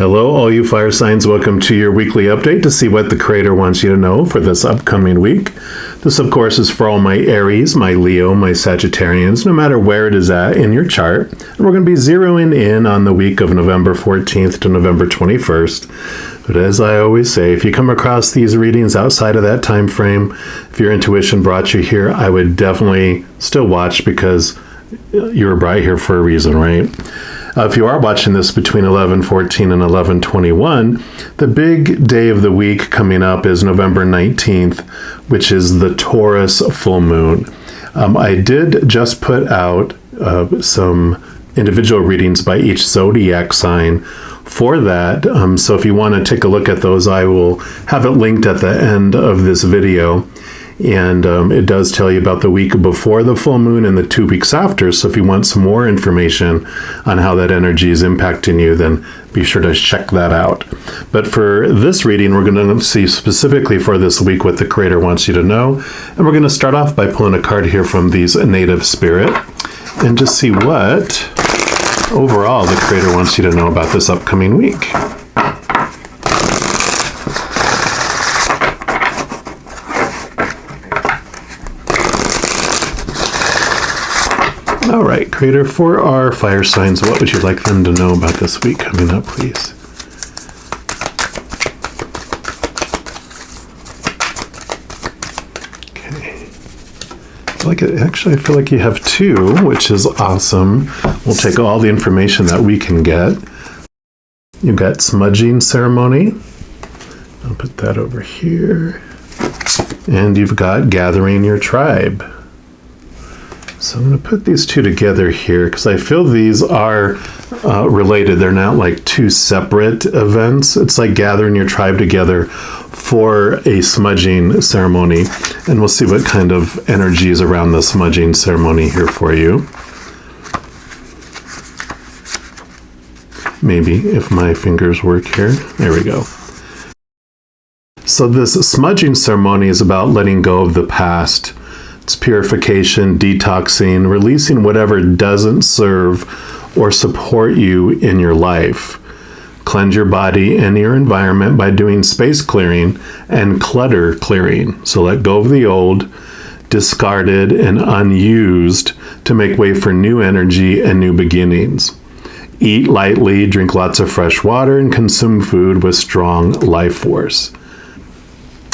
Hello, all you fire signs. Welcome to your weekly update to see what the Creator wants you to know for this upcoming week. This, of course, is for all my Aries, my Leo, my Sagittarians, no matter where it is at in your chart. And we're going to be zeroing in on the week of November 14th to November 21st. But as I always say, if you come across these readings outside of that time frame, if your intuition brought you here, I would definitely still watch because you were brought here for a reason, right? If you are watching this between 11:14 and 11:21, the big day of the week coming up is November 19th, which is the Taurus full moon. I did just put out some individual readings by each zodiac sign for that. So if you want to take a look at those, I will have it linked at the end of this video. And it does tell you about the week before the full moon and the 2 weeks after. So if you want some more information on how that energy is impacting you, then be sure to check that out. But for this reading, we're going to see specifically for this week what the Creator wants you to know. And we're going to start off by pulling a card here from these native spirit and just see what overall the Creator wants you to know about this upcoming week. All right, Creator, for our fire signs, what would you like them to know about this week coming up, please? Okay. I feel like you have two, which is awesome. We'll take all the information that we can get. You've got smudging ceremony. I'll put that over here. And you've got gathering your tribe. So I'm going to put these two together here because I feel these are related. They're not like two separate events. It's like gathering your tribe together for a smudging ceremony. And we'll see what kind of energy is around the smudging ceremony here for you. Maybe if my fingers work here. There we go. So this smudging ceremony is about letting go of the past. It's purification, detoxing, releasing whatever doesn't serve or support you in your life. Cleanse your body and your environment by doing space clearing and clutter clearing. So let go of the old, discarded, and unused to make way for new energy and new beginnings. Eat lightly, drink lots of fresh water, and consume food with strong life force.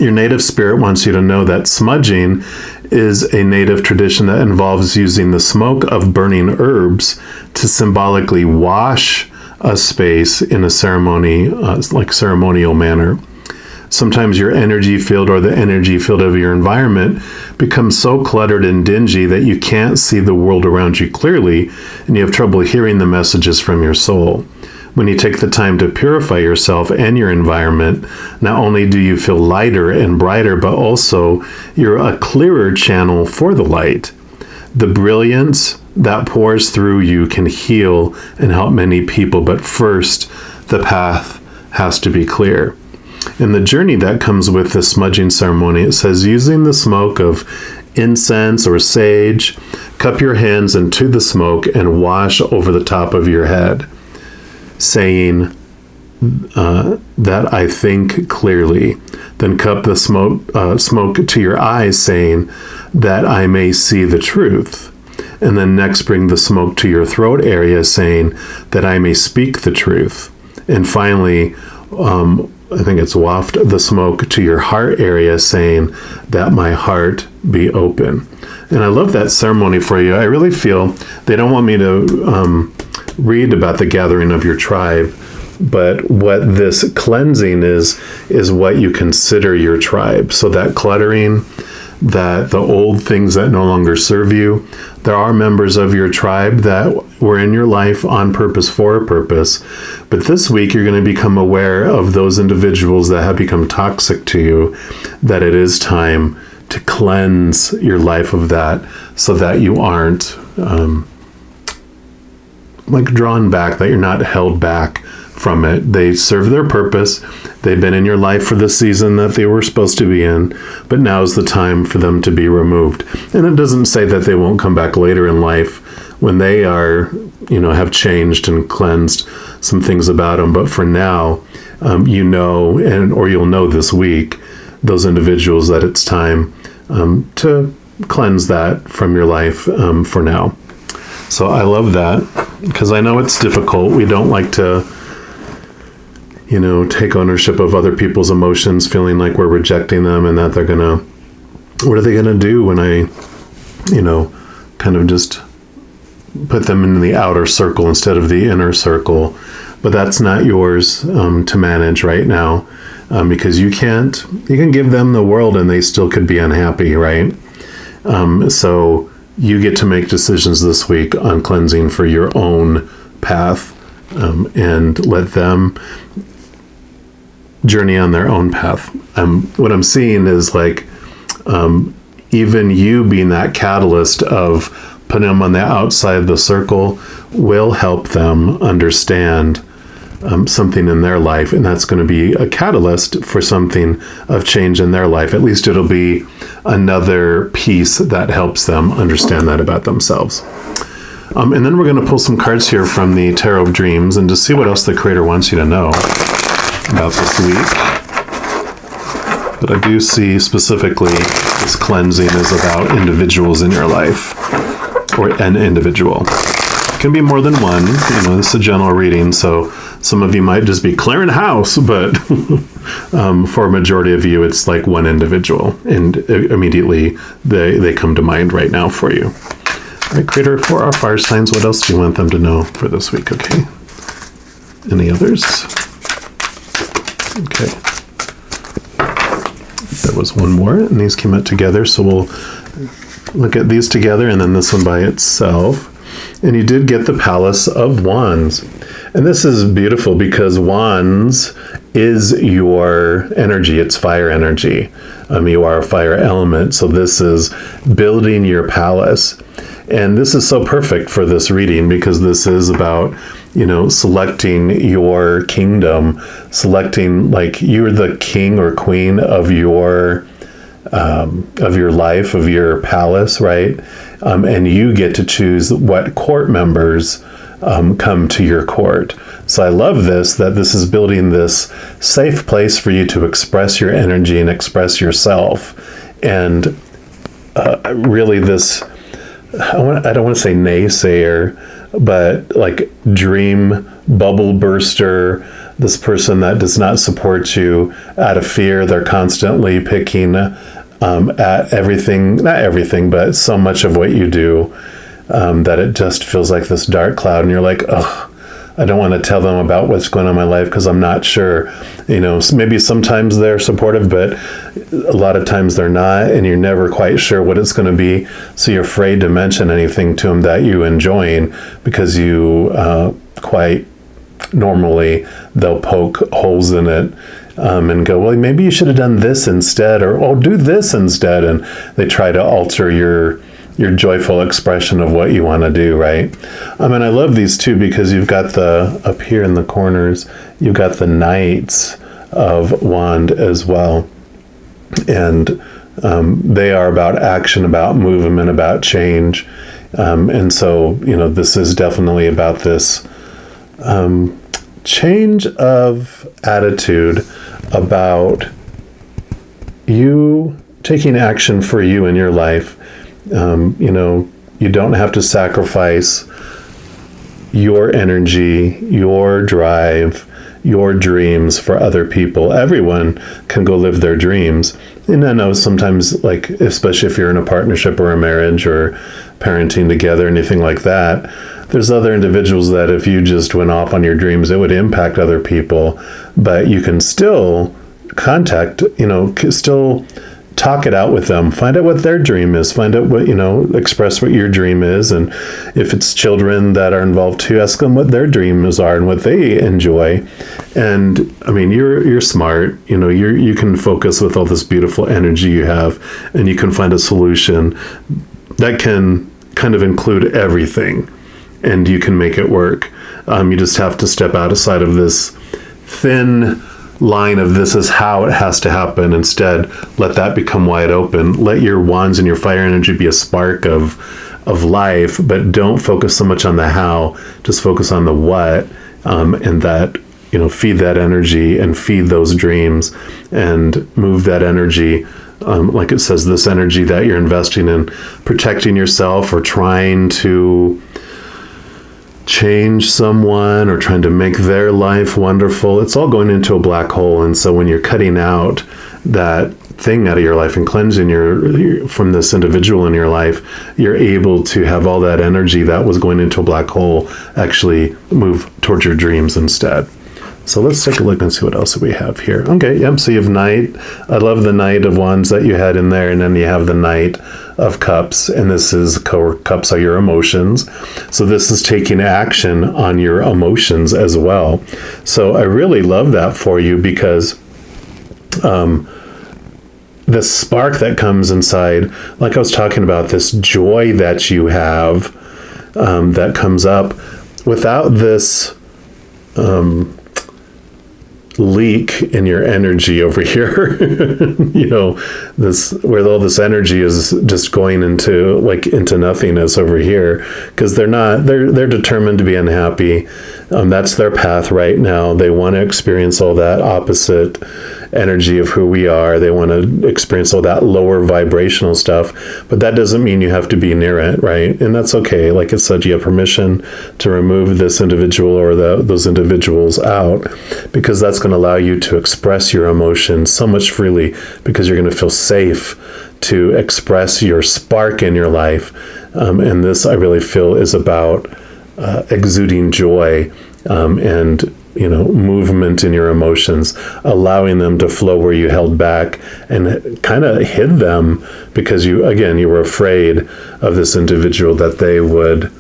Your native spirit wants you to know that smudging is a native tradition that involves using the smoke of burning herbs to symbolically wash a space in a ceremony, like ceremonial manner. Sometimes your energy field or the energy field of your environment becomes so cluttered and dingy that you can't see the world around you clearly, and you have trouble hearing the messages from your soul. When you take the time to purify yourself and your environment, not only do you feel lighter and brighter, but also you're a clearer channel for the light. The brilliance that pours through you can heal and help many people, but first, the path has to be clear. In the journey that comes with the smudging ceremony, it says, using the smoke of incense or sage, cup your hands into the smoke and wash over the top of your head, saying that I think clearly. Then cup the smoke to your eyes, saying that I may see the truth. And then next bring the smoke to your throat area, saying that I may speak the truth. And finally, I think it's waft the smoke to your heart area, saying that my heart be open. And I love that ceremony for you. I really feel they don't want me to read about the gathering of your tribe, but what this cleansing is what you consider your tribe. So that cluttering, that the old things that no longer serve you, there are members of your tribe that were in your life on purpose for a purpose. But this week you're going to become aware of those individuals that have become toxic to you, that it is time to cleanse your life of that so that you aren't like drawn back, that you're not held back from it. They serve their purpose. They've been in your life for the season that they were supposed to be in, but now's the time for them to be removed. And it doesn't say that they won't come back later in life when they are, have changed and cleansed some things about them. But for now, or you'll know this week, those individuals, that it's time to cleanse that from your life for now. So I love that, because I know it's difficult. We don't like to, take ownership of other people's emotions, feeling like we're rejecting them and that what are they going to do when I, kind of just put them in the outer circle instead of the inner circle. But that's not yours to manage right now, because you can give them the world and they still could be unhappy, right? So you get to make decisions this week on cleansing for your own path, and let them journey on their own path. What I'm seeing is even you being that catalyst of putting them on the outside of the circle will help them understand something in their life, and that's going to be a catalyst for something of change in their life. At least it'll be another piece that helps them understand that about themselves. And then we're going to pull some cards here from the Tarot of Dreams and just see what else the Creator wants you to know about this week. But I do see specifically this cleansing is about individuals in your life, or an individual. It can be more than one. This is a general reading, so some of you might just be clearing house, but for a majority of you, it's like one individual, and immediately they come to mind right now for you. All right, Creator, for our fire signs, what else do you want them to know for this week? Okay. Any others? Okay. There was one more, and these came out together, so we'll look at these together and then this one by itself. And you did get the Palace of Wands. And this is beautiful because Wands is your energy. It's fire energy. You are a fire element. So this is building your palace. And this is so perfect for this reading because this is about, selecting your kingdom, selecting you're the king or queen of your life, of your palace, right? And you get to choose what court members come to your court. So I love that this is building this safe place for you to express your energy and express yourself. And really this, I don't want to say naysayer, but dream bubble burster, this person that does not support you out of fear. They're constantly picking at everything, not everything, but so much of what you do that it just feels like this dark cloud. And you're like, oh, I don't want to tell them about what's going on in my life because I'm not sure. Maybe sometimes they're supportive, but a lot of times they're not, and you're never quite sure what it's going to be. So you're afraid to mention anything to them that you enjoying because you quite normally they'll poke holes in it and go, well, maybe you should have done this instead, or oh, do this instead. And they try to alter your joyful expression of what you want to do, right? And I love these too because you've got up here in the corners, you've got the Knights of Wand as well. And they are about action, about movement, about change. And so, this is definitely about this change of attitude about you taking action for you in your life. You don't have to sacrifice your energy, your drive, your dreams for other people. Everyone can go live their dreams. And I know sometimes, especially if you're in a partnership or a marriage or parenting together, anything like that, there's other individuals that if you just went off on your dreams, it would impact other people. But you can still still talk it out with them, find out what their dream is, find out what, express what your dream is. And if it's children that are involved too, ask them what their dreams are and what they enjoy. And you're smart, you can focus with all this beautiful energy you have, and you can find a solution that can kind of include everything, and you can make it work. You just have to step outside of this thin line of this is how it has to happen. Instead, let that become wide open. Let your wands and your fire energy be a spark of of life, but don't focus so much on the how, just focus on the what, and that, feed that energy and feed those dreams and move that energy. Like it says, this energy that you're investing in protecting yourself or trying to change someone or trying to make their life wonderful, it's all going into a black hole. And so when you're cutting out that thing out of your life and cleansing from this individual in your life, you're able to have all that energy that was going into a black hole actually move towards your dreams instead. So let's take a look and see what else we have here. Okay, yep, so you have Knight. I love the Knight of Wands that you had in there, and then you have the Knight of Cups, and this is, Cups are your emotions. So this is taking action on your emotions as well. So I really love that for you, because this spark that comes inside, like I was talking about, this joy that you have that comes up without this leak in your energy over here. This, where all this energy is just going into nothingness over here, because they're determined to be unhappy. That's their path right now. They want to experience all that opposite energy of who we are. They want to experience all that lower vibrational stuff, but that doesn't mean you have to be near it, right? And that's okay. Like it said, you have permission to remove this individual or those individuals out, because that's going to allow you to express your emotions so much freely, because you're going to feel safe to express your spark in your life. And this, I really feel, is about exuding joy and movement in your emotions, allowing them to flow where you held back and kind of hid them, because you were afraid of this individual, that they would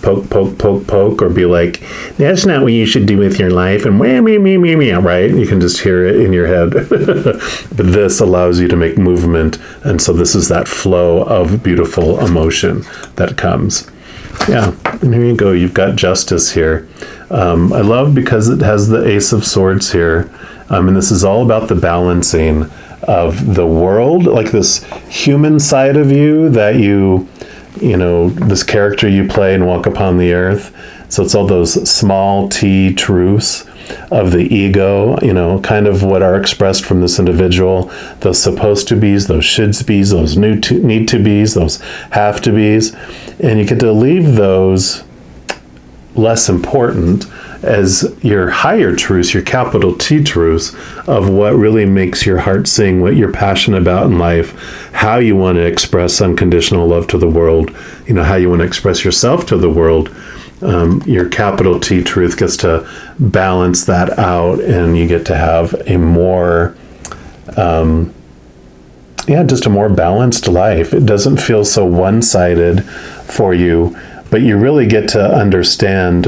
poke, or be like, that's not what you should do with your life, and right? You can just hear it in your head. But this allows you to make movement, and so this is that flow of beautiful emotion that comes. Yeah, and here you go. You've got Justice here. I love, because it has the Ace of Swords here. And this is all about the balancing of the world, like this human side of you that this character you play and walk upon the earth. So it's all those small t truths of the ego, kind of what are expressed from this individual, those supposed to be's, those shoulds be's, those need to be's, those have to be's. And you get to leave those less important as your higher truths, your capital T truths of what really makes your heart sing, what you're passionate about in life, how you want to express unconditional love to the world, how you want to express yourself to the world. Your capital T truth gets to balance that out, and you get to have a more, just a more balanced life. It doesn't feel so one-sided for you, but you really get to understand,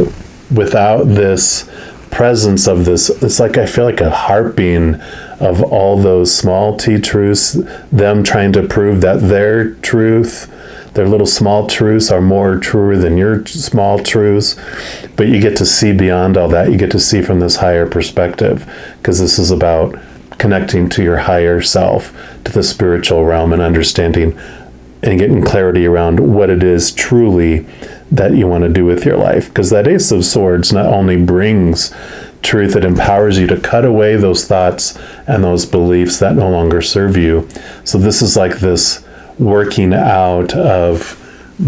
without this presence of this, it's like, I feel like a harping of all those small t truths, them trying to prove that their truth, their little small truths, are more truer than your small truths. But you get to see beyond all that. You get to see from this higher perspective, because this is about connecting to your higher self, to the spiritual realm, and understanding and getting clarity around what it is truly that you want to do with your life. Because that Ace of Swords not only brings truth, it empowers you to cut away those thoughts and those beliefs that no longer serve you. So this is like this working out of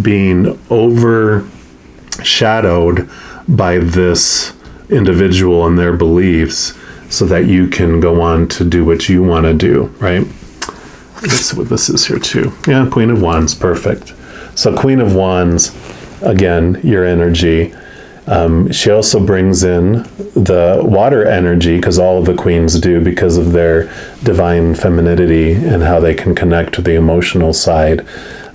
being overshadowed by this individual and their beliefs, so that you can go on to do what you want to do, right? Let's see what this is here too. Yeah, Queen of Wands, perfect. So Queen of Wands, again, your energy. She also brings in the water energy, because all of the queens do, because of their divine femininity and how they can connect to the emotional side,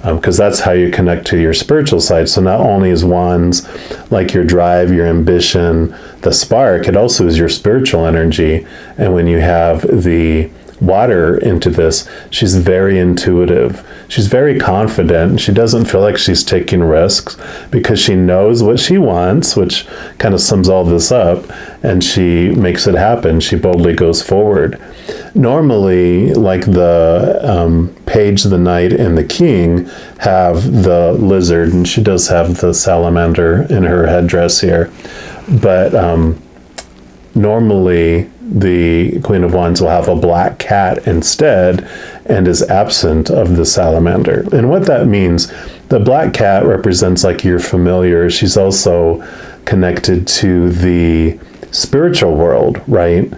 because that's how you connect to your spiritual side. So not only is Wands like your drive, your ambition, the spark, it also is your spiritual energy. And when you have the water into this, she's very intuitive. She's very confident. She doesn't feel like she's taking risks, because she knows what she wants, which kind of sums all this up, and she makes it happen. She boldly goes forward. Normally, like the page, the knight, and the king have the lizard, and she does have the salamander in her headdress here. But normally the Queen of Wands will have a black cat instead and is absent of the salamander. And what that means, the black cat represents like your familiar. She's also connected to the spiritual world, right?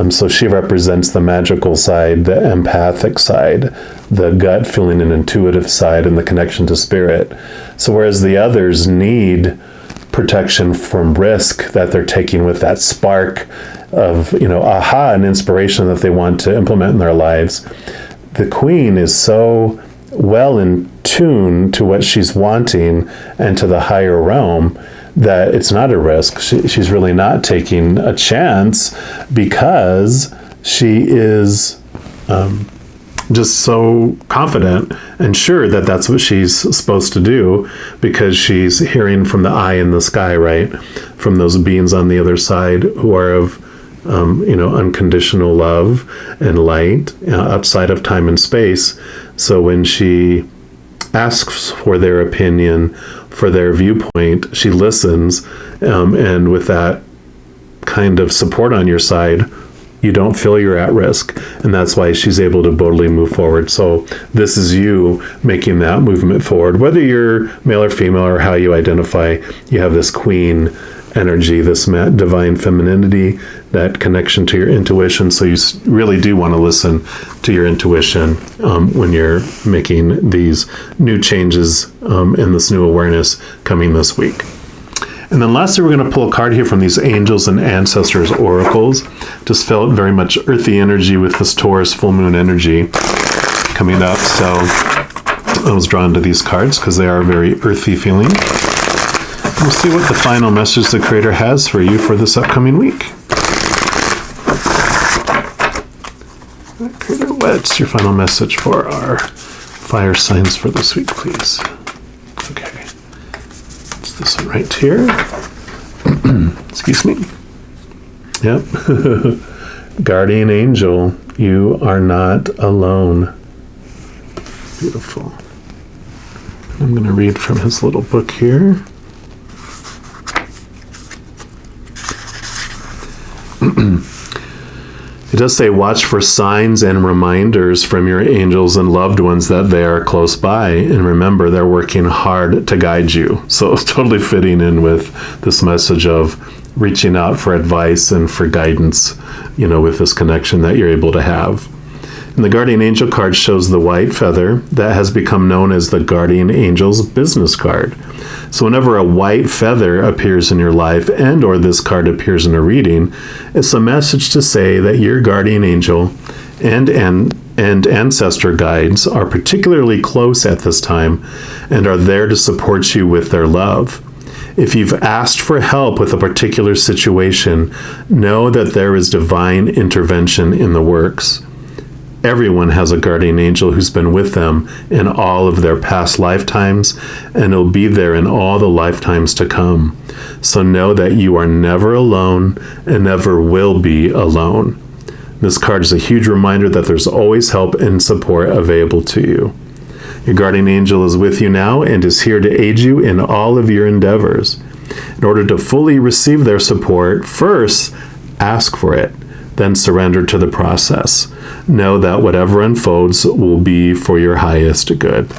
So she represents the magical side, the empathic side, the gut feeling and intuitive side, and the connection to spirit. So whereas the others need protection from risk that they're taking with that spark of, aha, and inspiration that they want to implement in their lives, the Queen is so well in tune to what she's wanting and to the higher realm that it's not a risk. She's really not taking a chance because she is just so confident and sure that that's what she's supposed to do, because she's hearing from the eye in the sky, right? From those beings on the other side who are of, unconditional love and light outside of time and space. So when she asks for their opinion, for their viewpoint, she listens, and with that kind of support on your side, you don't feel you're at risk, and that's why she's able to boldly move forward. So this is you making that movement forward, whether you're male or female or how you identify. You have this queen energy, this divine femininity, that connection to your intuition. So you really do want to listen to your intuition when you're making these new changes in this new awareness coming this week. And then lastly, we're going to pull a card here from these angels and ancestors oracles. Just felt very much earthy energy with this Taurus full moon energy coming up. So I was drawn to these cards because they are very earthy feeling. We'll see what the final message the Creator has for you for this upcoming week. Creator, what's your final message for our fire signs for this week, please? Okay. It's this one right here. Excuse me. Yep. Guardian angel, you are not alone. Beautiful. I'm going to read from his little book here. It does say, watch for signs and reminders from your angels and loved ones that they are close by. And remember, they're working hard to guide you. So it's totally fitting in with this message of reaching out for advice and for guidance, with this connection that you're able to have. And the guardian angel card shows the white feather that has become known as the guardian angel's business card. So whenever a white feather appears in your life and or this card appears in a reading, it's a message to say that your guardian angel and ancestor guides are particularly close at this time and are there to support you with their love. If you've asked for help with a particular situation, know that there is divine intervention in the works. Everyone has a guardian angel who's been with them in all of their past lifetimes and will be there in all the lifetimes to come. So know that you are never alone and never will be alone. This card is a huge reminder that there's always help and support available to you. Your guardian angel is with you now and is here to aid you in all of your endeavors. In order to fully receive their support, first ask for it, then surrender to the process. Know that whatever unfolds will be for your highest good.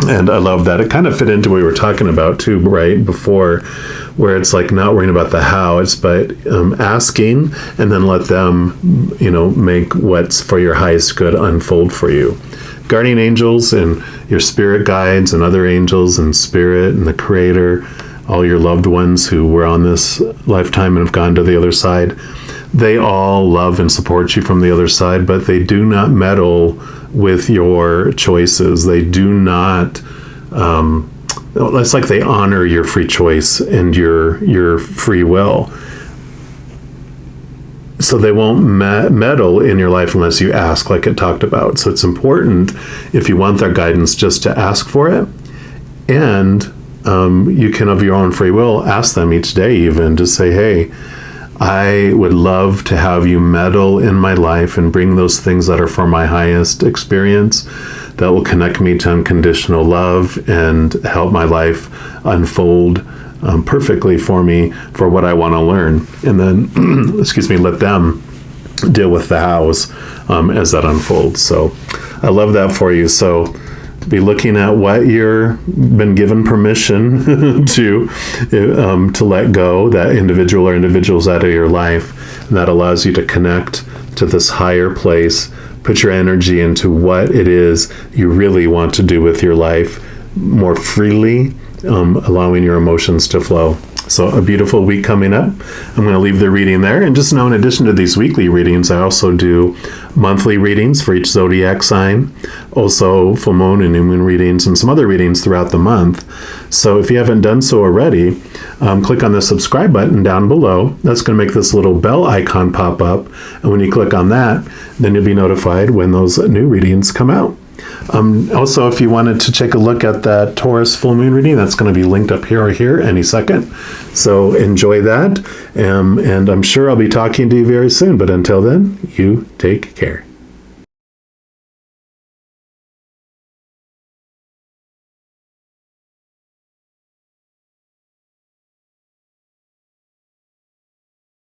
And I love that. It kind of fit into what we were talking about too, right before, where it's like not worrying about the how, it's but asking, and then let them, make what's for your highest good unfold for you. Guardian angels and your spirit guides and other angels and spirit and the Creator, all your loved ones who were on this lifetime and have gone to the other side, they all love and support you from the other side, but they do not meddle with your choices. They do not, it's like they honor your free choice and your free will. So they won't meddle in your life unless you ask, like it talked about. So it's important, if you want their guidance, just to ask for it. And you can, of your own free will, ask them each day even to say, hey, I would love to have you meddle in my life and bring those things that are for my highest experience, that will connect me to unconditional love and help my life unfold perfectly for me for what I want to learn. And then, excuse me, let them deal with the hows as that unfolds. So I love that for you. So be looking at what you're been given permission to let go, that individual or individuals out of your life, and that allows you to connect to this higher place. Put your energy into what it is you really want to do with your life more freely, allowing your emotions to flow. So a beautiful week coming up. I'm going to leave the reading there. And just know, in addition to these weekly readings, I also do monthly readings for each zodiac sign, also full moon and new moon readings, and some other readings throughout the month. So if you haven't done so already, click on the subscribe button down below. That's going to make this little bell icon pop up. And when you click on that, then you'll be notified when those new readings come out. Also, if you wanted to take a look at that Taurus full moon reading, that's going to be linked up here or here any second. So enjoy that. And I'm sure I'll be talking to you very soon. But until then, you take care.